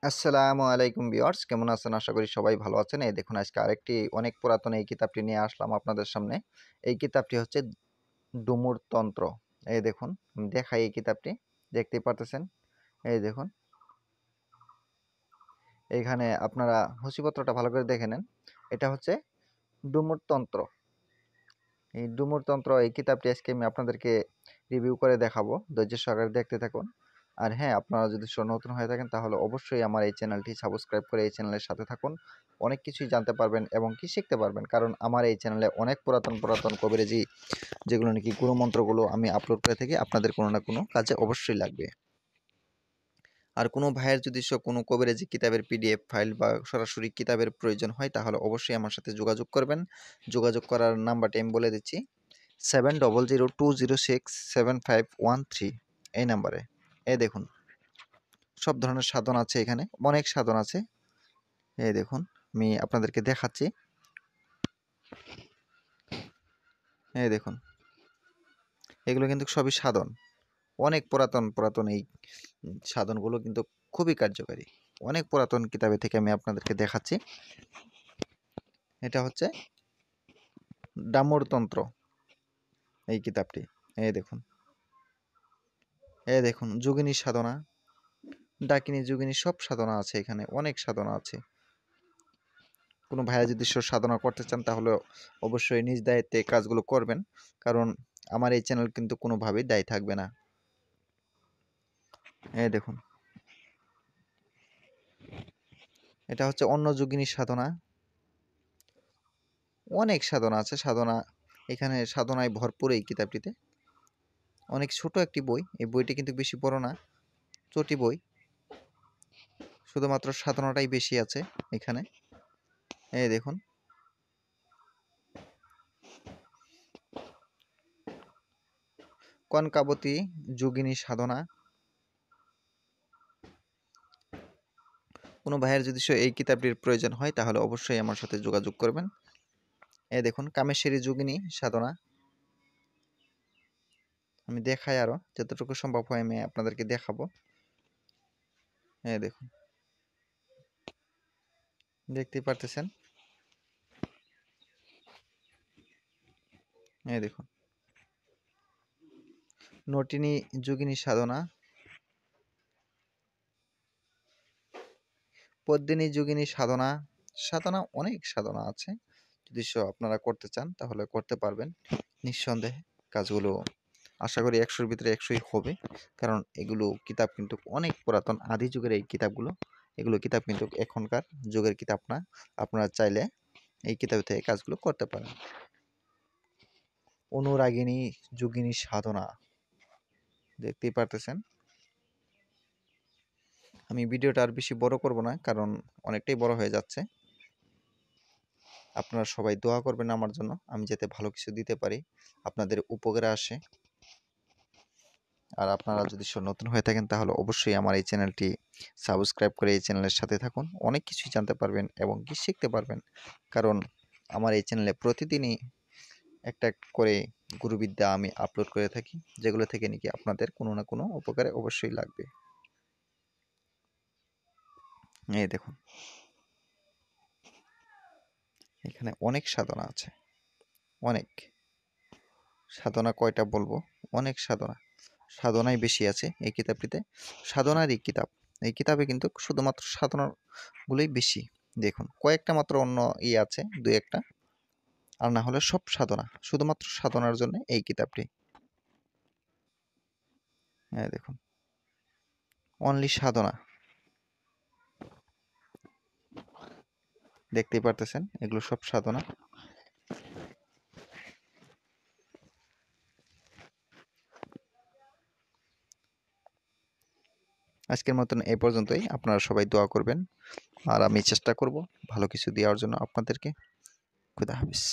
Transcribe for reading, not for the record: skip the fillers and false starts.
আসসালামু আলাইকুম ভিউয়ার্স, কেমন আছেন? আশা করি সবাই ভালো আছেন। এই দেখুন আজকে আরেকটি অনেক পুরাতন এই কিতাবটি নিয়ে আসলাম আপনাদের সামনে। এই কিতাবটি হচ্ছে ডুমুর তন্ত্র। এই দেখুন, আমি দেখাই এই কিতাবটি। দেখতেই পারতেছেন। এই দেখুন, এইখানে আপনারা সূচিপত্রটা ভালো করে দেখে নেন। এটা হচ্ছে ডুমুর তন্ত্র। এই ডুমুর তন্ত্র এই কিতাবটি আজকে আমি আপনাদেরকে রিভিউ করে দেখাবো। ধৈর্য সহকারে দেখতে থাকুন। আর হ্যাঁ, আপনারা যদি নতুন হয়ে থাকেন তাহলে অবশ্যই আমার এই চ্যানেলটি সাবস্ক্রাইব করে এই চ্যানেলের সাথে থাকুন। অনেক কিছুই জানতে পারবেন এবং কি শিখতে পারবেন। কারণ আমার এই চ্যানেলে অনেক পুরাতন কবিরাজি যেগুলো নাকি গুরুমন্ত্রগুলো আমি আপলোড করে থাকি, আপনাদের কোনো না কোনো কাজে অবশ্যই লাগবে। আর কোনো ভাইয়ের যদি কোনো কবিরাজি কিতাবের পিডিএফ ফাইল বা সরাসরি কিতাবের প্রয়োজন হয় তাহলে অবশ্যই আমার সাথে যোগাযোগ করবেন। যোগাযোগ করার নাম্বারটি আমি বলে দিচ্ছি, 7002067513 এই নাম্বারে। এই দেখুন, সব ধরনের সাধন আছে এখানে, অনেক সাধন আছে। এই দেখুন, আমি আপনাদেরকে দেখাচ্ছি। এই দেখুন, এগুলো কিন্তু সবই সাধন। অনেক পুরাতন এই সাধনগুলো কিন্তু খুবই কার্যকারী। অনেক পুরাতন কিতাবে থেকে আমি আপনাদেরকে দেখাচ্ছি। এটা হচ্ছে ডামরতন্ত্র এই কিতাবটি। এই দেখুন, এই দেখুন, যোগিনী সাধনা, ডাকিনী যোগিনী সব সাধনা আছে এখানে, অনেক সাধনা আছে। কোনো ভাইয়া যদি সাধনা করতে চান তাহলে অবশ্যই নিজ দায়িত্বে কাজগুলো করবেন। কারণ আমার এই চ্যানেল কিন্তু কোনোভাবেই দায়ী থাকবে না। এই দেখুন, এটা হচ্ছে অন্য যোগিনী সাধনা। অনেক সাধনা আছে, সাধনা এখানে সাধনায় ভরপুর এই কিতাবটিতে। অনেক ছোট একটি বই, এই বইটি কিন্তু বেশি বড় না, ছোটি বই। শুধুমাত্র সাধনাটাই বেশি আছে এখানে। এই দেখুন, কনকাবতী যোগিনী সাধনা। কোনো ভাইয়ের যদি এই কিতাবটির প্রয়োজন হয় তাহলে অবশ্যই আমার সাথে যোগাযোগ করবেন। এই দেখুন, কামেশ্বরী যোগিনী সাধনা। আমি দেখাই, আরো যতটুকু সম্ভব হয় আমি আপনাদেরকে দেখাবো। এই দেখুন, দেখতেই পারতেছেন। এই দেখুন, নটিনী যোগিনী সাধনা, পদ্মিনী যোগিনী সাধনা। সাধনা অনেক সাধনা আছে, যদি আপনারা করতে চান তাহলে করতে পারবেন নিঃসন্দেহে। কাজগুলো আশা করি 100-র ভিতরে 100ই হবে। কারণ এগুলো কিতাব কিন্তু অনেক পুরাতন, আদি যুগের এই কিতাবগুলো। এগুলো কিতাব কিন্তু এখনকার যুগের কিতাব না। আপনারা চাইলে এই কিতাব থেকে কাজগুলো করতে পারেন। অনুরাগিনী যোগিনী সাধনা, দেখতেই পারতেছেন। আমি ভিডিওটা আর বেশি বড় করব না, কারণ অনেকটাই বড় হয়ে যাচ্ছে। আপনারা সবাই দোয়া করবেন আমার জন্য, আমি যাতে ভালো কিছু দিতে পারি, আপনাদের উপকারে আসে। আর আপনারা যদি নতুন হয়ে থাকেন তাহলে অবশ্যই আমার এই চ্যানেলটি সাবস্ক্রাইব করে এই চ্যানেলের সাথে থাকুন। অনেক কিছুই জানতে পারবেন এবং কি শিখতে পারবেন। কারণ আমার এই চ্যানেলে প্রতিদিনই একটা করে গুরুবিদ্যা আমি আপলোড করে থাকি, যেগুলো থেকে নাকি আপনাদের কোনো না কোনো উপকারে অবশ্যই লাগবে। এই দেখুন, এখানে অনেক সাধনা আছে। অনেক সাধনা, কয়টা বলবো, অনেক সাধনা। সাধনাই বেশি আছে এই কিতাবটিতে। সাধনারই কিতাব এই কিতাবে, কিন্তু শুধুমাত্র সাধনাগুলোই বেশি। দেখুন, কয়েকটা মাত্র অন্য আছে, দুই একটা, আর না হলে সব সাধনা, শুধুমাত্র সাধনার জন্য এই কিতাবটি। হ্যাঁ দেখুন, অনলি সাধনা, দেখতেই পারতেছেন এগুলো সব সাধনা। আজকের মতন এই পর্যন্তই। আপনারা সবাই দোয়া করবেন আর আমি চেষ্টা করব ভালো কিছু দেওয়ার জন্য আপনাদেরকে। খুদা হাফিজ।